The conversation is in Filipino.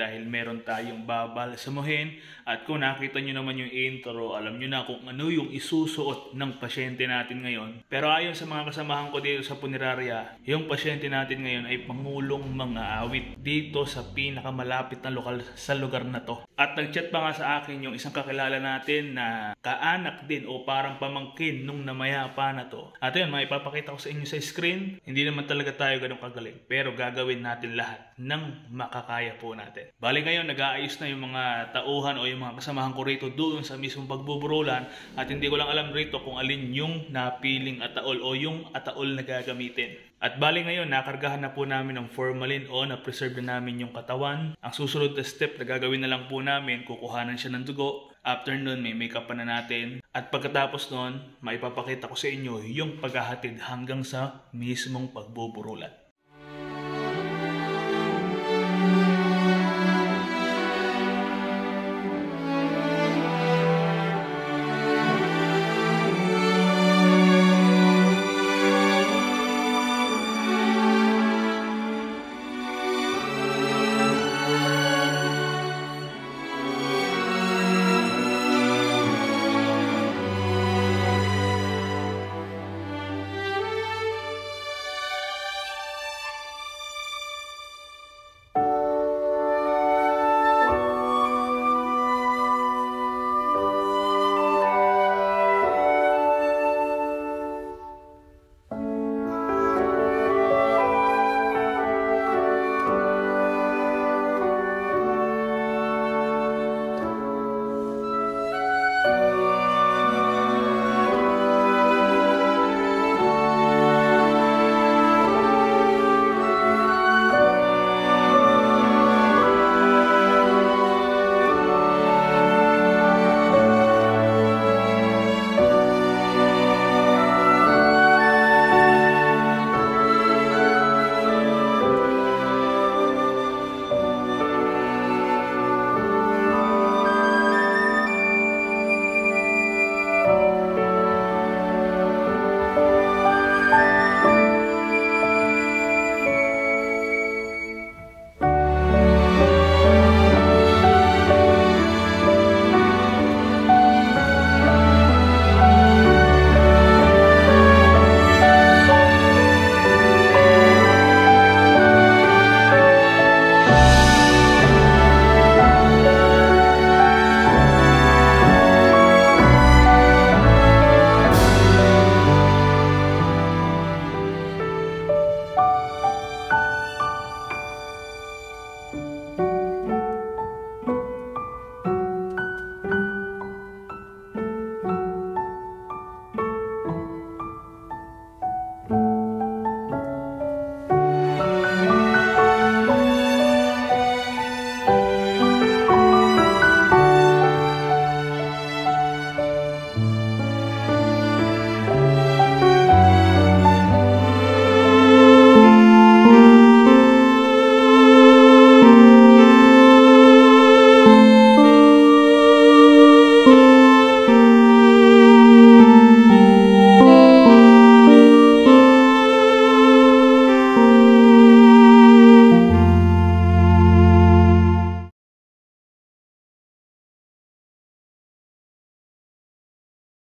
dahil meron tayong babalsamuhin. At kung nakita nyo naman yung intro, alam nyo na kung ano yung isusuot ng pasyente natin ngayon. Pero ayon sa mga kasamahan ko dito sa punerarya, yung pasyente natin ngayon ay pangulong mga awit dito sa pinakamalapit na lokal sa lugar na to. At nag-chat pa nga sa akin yung isang kakilala natin na kaanak din o parang pamangkin nung namayapa na to. At yun, maipapakita ko sa inyo sa screen. Hindi naman talaga tayo ganun kagaling, pero gagawin natin lahat ng makakaya po natin. Bali ngayon, nag-aayos na yung mga tauhan o yung mga kasamahan ko rito doon sa mismong pagbuburulan. At hindi ko lang alam rito kung alin yung napiling ataol o yung ataol na gagamitin. At bali ngayon, nakargahan na po namin ng formalin o na-preserve na namin yung katawan. Ang susunod na step na gagawin na lang po namin, kukuhanan siya ng dugo. After nun, may makeup pa na natin. At pagkatapos nun, maipapakita ko sa inyo yung paghahatid hanggang sa mismong pagbuburulan.